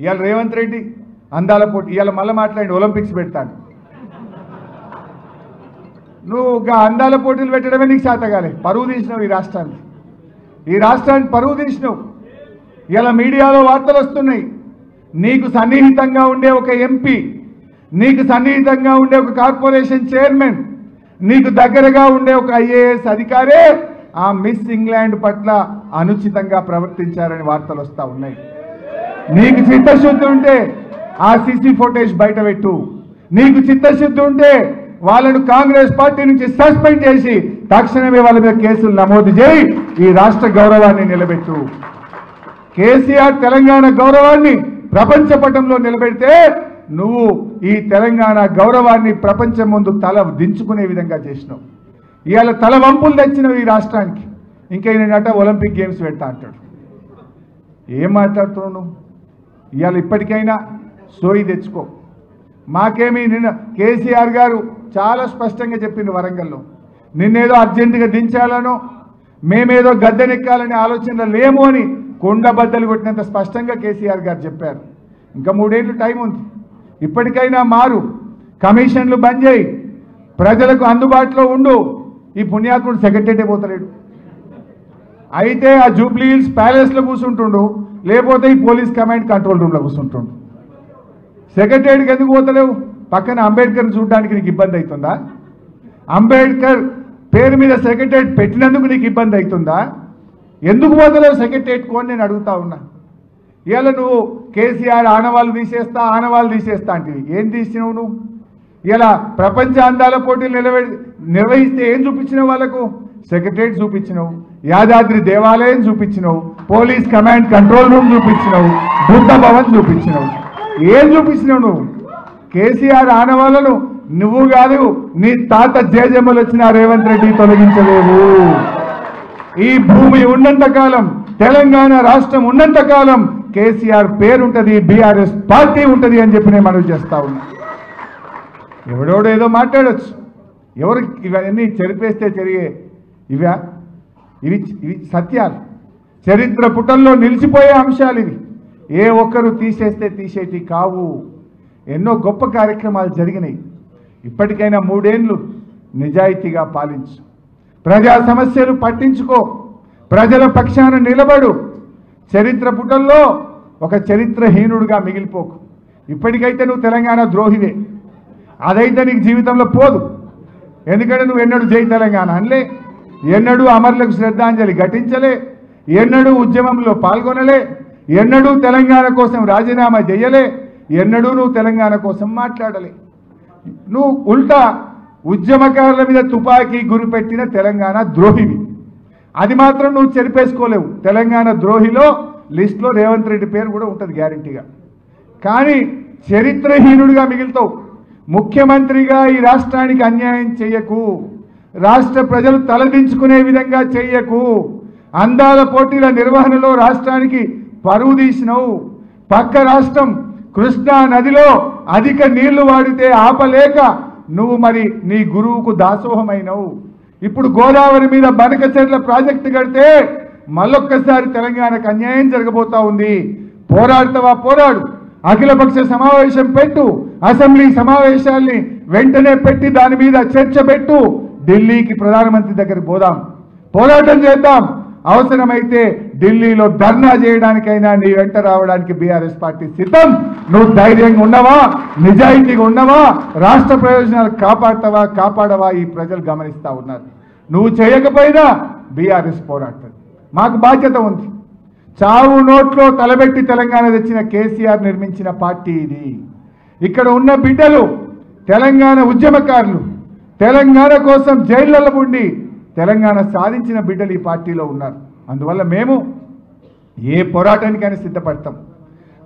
ఇవాళ రేవంత్ రెడ్డి అందాల పోటీ ఇవాళ మళ్ళీ మాట్లాడి ఒలింపిక్స్ పెడతాను. నువ్వు అందాల పోటీలు పెట్టడమే నీకు చేతగాలే. పరువు తీసినావు ఈ రాష్ట్రాన్ని పరువు తీసినావు. ఇలా మీడియాలో వార్తలు వస్తున్నాయి. నీకు సన్నిహితంగా ఉండే ఒక ఎంపీ, నీకు సన్నిహితంగా ఉండే ఒక కార్పొరేషన్ చైర్మన్, నీకు దగ్గరగా ఉండే ఒక ఐఏఎస్ అధికారే ఆ మిస్ ఇంగ్లాండ్ పట్ల అనుచితంగా ప్రవర్తించారని వార్తలు వస్తూ ఉన్నాయి. నీకు చిత్తశుద్ధి ఉంటే ఆ సీసీ ఫుటేజ్ బయట పెట్టు. నీకు చిత్తశుద్ధి ఉంటే వాళ్ళను కాంగ్రెస్ పార్టీ నుంచి సస్పెండ్ చేసి తక్షణమే వాళ్ళ మీద కేసులు నమోదు చేయి. ఈ రాష్ట్ర గౌరవాన్ని నిలబెట్టు. కేసీఆర్ తెలంగాణ గౌరవాన్ని ప్రపంచ పటంలో నిలబెడితే నువ్వు ఈ తెలంగాణ గౌరవాన్ని ప్రపంచం ముందు తల దించుకునే విధంగా చేసినావు. ఇవాళ తల వంపులు తెచ్చినావు ఈ రాష్ట్రానికి. ఇంకేనట ఒలింపిక్ గేమ్స్ పెడతా అంటాడు. ఏం మాట్లాడుతున్నావు నువ్వు? ఇవాళ ఇప్పటికైనా సోయి తెచ్చుకో. మాకేమీ నిన్న కేసీఆర్ గారు చాలా స్పష్టంగా చెప్పింది వరంగల్లో, నిన్నేదో అర్జెంటుగా దించాలనో మేమేదో గద్దెనెక్కాలనే ఆలోచనలో లేము అని కొండబద్దలు కొట్టినంత స్పష్టంగా కేసీఆర్ గారు చెప్పారు. ఇంకా 3 ఏళ్ళు టైం ఉంది. ఇప్పటికైనా మారు, కమిషన్లు బంద్ చేయి, ప్రజలకు అందుబాటులో ఉండు. ఈ పుణ్యాత్ముడు సెక్రటరీ పోతలేడు. అయితే ఆ జూబ్లీ హిల్స్ ప్యాలెస్లో కూర్చుంటుండు, లేకపోతే ఈ పోలీస్ కమాండ్ కంట్రోల్ రూమ్లో కూర్చుంటుండు. సెక్రటరీకి ఎందుకు పోతలేవు? పక్కన అంబేద్కర్ చూడడానికి నీకు ఇబ్బంది అవుతుందా? అంబేద్కర్ పేరు మీద సెక్రటరీ పెట్టినందుకు నీకు ఇబ్బంది అవుతుందా? ఎందుకు పోతలేవు సెక్రటరీకి అని నేను అడుగుతా ఉన్నా. ఇవాళ నువ్వు కేసీఆర్ ఆనవాళ్ళు తీసేస్తా అంటివి. ఏం తీసినావు నువ్వు? ఇలా ప్రపంచ అందాల పోటీలు నిర్వహిస్తే ఏం చూపించినావు? వాళ్ళకు సెక్రటరీ చూపించినావు, యాదాద్రి దేవాలయం చూపించినావు, పోలీస్ కమాండ్ కంట్రోల్ రూమ్ చూపించినావు, బుద్ధ భవన్ చూపించినావు. ఏం చూపించినావు నువ్వు? కేసీఆర్ ఆనవాళ్ళను నువ్వు కాదు, నీ తాత జేజమ్మలు వచ్చిన రేవంత్ రెడ్డి తొలగించలేవు. ఈ భూమి ఉన్నంత కాలం, తెలంగాణ రాష్ట్రం ఉన్నంత కాలం కేసీఆర్ పేరుంటది, బీఆర్ఎస్ పార్టీ ఉంటది అని చెప్పి నేను మనవి చేస్తా ఉన్నా. ఎవడోడో ఏదో మాట్లాడచ్చు. ఎవరు ఇవన్నీ చెరిపేస్తే జరిగే ఇవి సత్యాలు, చరిత్ర పుటల్లో నిలిచిపోయే అంశాలు ఇవి. ఏ ఒక్కరు తీసేస్తే తీసేటి కావు. ఎన్నో గొప్ప కార్యక్రమాలు జరిగినాయి. ఇప్పటికైనా 3 ఏళ్ళు నిజాయితీగా పాలించు, ప్రజా సమస్యలు పట్టించుకో, ప్రజల పక్షాన నిలబడు. చరిత్ర పుటల్లో ఒక చరిత్రహీనుడుగా మిగిలిపోకు. ఇప్పటికైతే నువ్వు తెలంగాణ ద్రోహివే. అదైతే నీకు జీవితంలో పోదు. ఎందుకంటే నువ్వు ఎన్నడూ జై తెలంగాణ అనలే, ఎన్నడూ అమరులకు శ్రద్ధాంజలి ఘటించలే, ఎన్నడూ ఉద్యమంలో పాల్గొనలే, ఎన్నడూ తెలంగాణ కోసం రాజీనామా చేయలే, ఎన్నడూ నువ్వు తెలంగాణ కోసం మాట్లాడలే. నువ్వు ఉల్టా ఉద్యమకారుల మీద తుపాకీ గురిపెట్టిన తెలంగాణ ద్రోహివి. అది మాత్రం నువ్వు చెరిపేసుకోలేవు. తెలంగాణ ద్రోహిలో లిస్టులో రేవంత్ రెడ్డి పేరు కూడా ఉంటుంది గ్యారంటీగా. కానీ చరిత్రహీనుడిగా మిగులుతావు. ముఖ్యమంత్రిగా ఈ రాష్ట్రానికి అన్యాయం చేయకు, రాష్ట్ర ప్రజలు తలదించుకునే విధంగా చేయకు. అందాల పోటీల నిర్వహణలో రాష్ట్రానికి పరువు తీసినవు. పక్క రాష్ట్రం కృష్ణా నదిలో అధిక నీళ్లు వాడితే ఆపలేక నువ్వు మరి నీ గురువుకు దాసోహమైనవు. ఇప్పుడు గోదావరి మీద బనకచెర్ల ప్రాజెక్టు కడితే మళ్ళొక్కసారి తెలంగాణకు అన్యాయం జరగబోతా ఉంది. పోరాడతావా? పోరాడు. అఖిలపక్ష సమావేశం పెట్టు, అసెంబ్లీ సమావేశాల్ని వెంటనే పెట్టి దాని మీద చర్చ పెట్టు. ఢిల్లీకి ప్రధానమంత్రి దగ్గరికి పోదాం, పోరాటం చేద్దాం. అవసరమైతే ఢిల్లీలో ధర్నా చేయడానికైనా నీ వెంట రావడానికి బీఆర్ఎస్ పార్టీ సిద్ధం. నువ్వు ధైర్యంగా ఉన్నవా? నిజాయితీగా ఉన్నవా? రాష్ట్ర ప్రయోజనాలు కాపాడవా? ఈ ప్రజలు గమనిస్తూ ఉన్నారు. నువ్వు చేయకపోయినా బీఆర్ఎస్ పోరాడుతుంది. మాకు బాధ్యత ఉంది. చావు నోట్లో తలబెట్టి తెలంగాణ తెచ్చిన కేసీఆర్ నిర్మించిన పార్టీ ఇది. ఇక్కడ ఉన్న బిడ్డలు తెలంగాణ ఉద్యమకారులు, తెలంగాణ కోసం జైళ్లలో ఉండి తెలంగాణ సాధించిన బిడ్డలు ఈ పార్టీలో ఉన్నారు. అందువల్ల మేము ఏ పోరాటానికైనా సిద్ధపడతాం.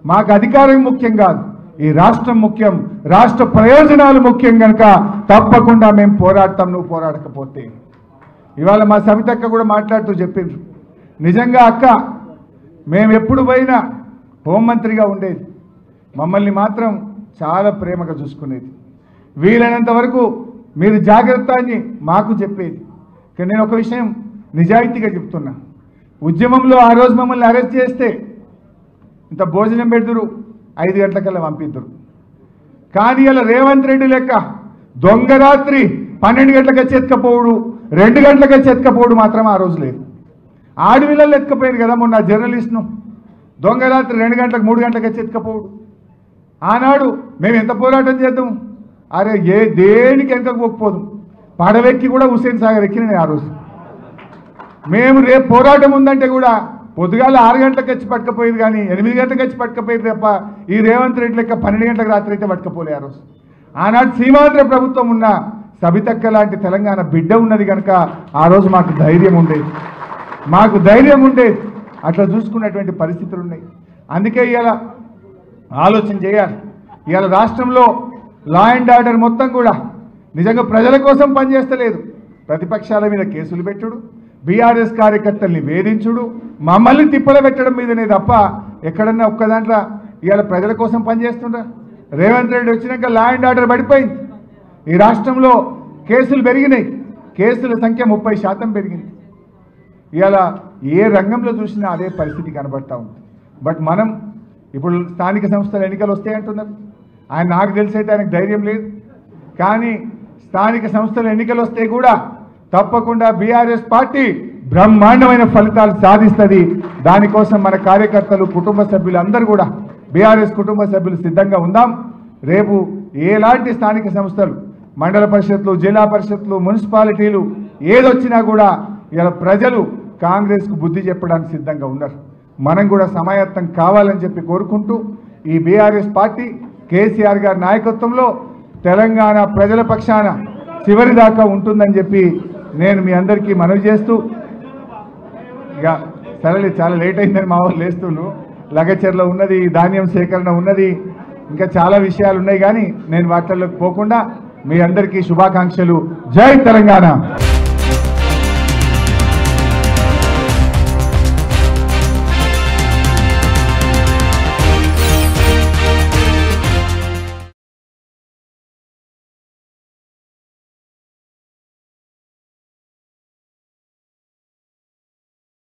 మాకు అధికారం ముఖ్యం కాదు, ఈ రాష్ట్రం ముఖ్యం, రాష్ట్ర ప్రయోజనాలు ముఖ్యం కనుక తప్పకుండా మేము పోరాడతాం. నువ్వు పోరాడకపోతే. ఇవాళ మా సమితక్క కూడా మాట్లాడుతూ చెప్పిండ్రు, నిజంగా అక్క మేము ఎప్పుడు పోయినా హోంమంత్రిగా ఉండేది, మమ్మల్ని మాత్రం చాలా ప్రేమగా చూసుకునేది. వీలైనంత వరకు మీరు జాగ్రత్త అని మాకు చెప్పేది. కానీ నేను ఒక విషయం నిజాయితీగా చెప్తున్నా, ఉద్యమంలో ఆ రోజు మమ్మల్ని అరెస్ట్ చేస్తే ఇంత భోజనం పెడుతురు, 5 గంటలకల్లా పంపిద్దరు. కానీ ఇలా రేవంత్ రెడ్డి లెక్క దొంగరాత్రి 12 గంటలకు వచ్చి ఎత్తుకపోవడు, 2 గంటలకు వచ్చి ఎత్తుకపోవడు మాత్రం ఆ రోజు లేదు. ఆడవిళ్ళల్లో ఎత్తుకపోయారు కదా మొన్న జర్నలిస్ట్ను, దొంగరాత్రి 2 గంటలకు 3 గంటలకు వచ్చి ఎత్తుకపోవడు. ఆనాడు మేము ఎంత పోరాటం చేద్దాం, అరే దేనికి వెనకకు పోకపోదు, పడవెక్కి కూడా హుస్సేన్ సాగర్ ఎక్కిన ఆ రోజు. మేము రేపు పోరాటం ఉందంటే కూడా పొద్దుగాల 6 గంటలకు వచ్చి పట్టుకపోయేది, కానీ 8 గంటలకు వచ్చి పట్టుకపోయేది తప్ప ఈ రేవంత్ రెడ్డి లెక్క 12 గంటలకు రాత్రి అయితే పట్టుకపోలే ఆ రోజు. ఆనాడు సీమాంధ్ర ప్రభుత్వం ఉన్న సబితక్క లాంటి తెలంగాణ బిడ్డ ఉన్నది కనుక ఆ రోజు మాకు ధైర్యం ఉండేది, అట్లా చూసుకున్నటువంటి పరిస్థితులు ఉన్నాయి. అందుకే ఇవాళ ఆలోచన చేయాలి. ఇవాళ రాష్ట్రంలో లా అండ్ ఆర్డర్ మొత్తం కూడా నిజంగా ప్రజల కోసం పనిచేస్తలేదు. ప్రతిపక్షాల మీద కేసులు పెట్టుడు, బీఆర్ఎస్ కార్యకర్తల్ని వేధించుడు, మమ్మల్ని తిప్పల పెట్టడం మీదనే తప్ప ఎక్కడన్నా ఒక్క దాంట్లో ఇవాళ ప్రజల కోసం పనిచేస్తుండ్రా? రేవంత్ రెడ్డి వచ్చినాక లా అండ్ ఆర్డర్ పడిపోయింది. ఈ రాష్ట్రంలో కేసులు పెరిగినాయి, కేసుల సంఖ్య 30% పెరిగింది. ఇవాళ ఏ రంగంలో చూసినా అదే పరిస్థితి కనబడతా ఉంది. బట్ మనం ఇప్పుడు స్థానిక సంస్థల ఎన్నికలు వస్తాయంటున్నారు. నాకు తెలిసైతే ఆయనకు ధైర్యం లేదు. కానీ స్థానిక సంస్థల ఎన్నికలు వస్తే కూడా తప్పకుండా బీఆర్ఎస్ పార్టీ బ్రహ్మాండమైన ఫలితాలు సాధిస్తుంది. దానికోసం మన కార్యకర్తలు, కుటుంబ సభ్యులు అందరూ కూడా, బీఆర్ఎస్ కుటుంబ సభ్యులు సిద్ధంగా ఉందాం. రేపు ఎలాంటి స్థానిక సంస్థలు, మండల పరిషత్లు, జిల్లా పరిషత్లు, మున్సిపాలిటీలు ఏదొచ్చినా కూడా ఇలా ప్రజలు కాంగ్రెస్కు బుద్ధి చెప్పడానికి సిద్ధంగా ఉన్నారు. మనం కూడా సమాయత్తం కావాలని చెప్పి కోరుకుంటూ ఈ బీఆర్ఎస్ పార్టీ కేసీఆర్ గారి నాయకత్వంలో తెలంగాణ ప్రజల పక్షాన చివరి దాకా ఉంటుందని చెప్పి నేను మీ అందరికీ మనవి చేస్తూ, ఇక సరేలే చాలా లేట్ అయిందని మా వాళ్ళు లేస్తుండ్రు, లగచర్లో ఉన్నది, ధాన్యం సేకరణ ఉన్నది, ఇంకా చాలా విషయాలు ఉన్నాయి. కానీ నేను వాటిల్లోకి పోకుండా మీ అందరికీ శుభాకాంక్షలు. జై తెలంగాణ.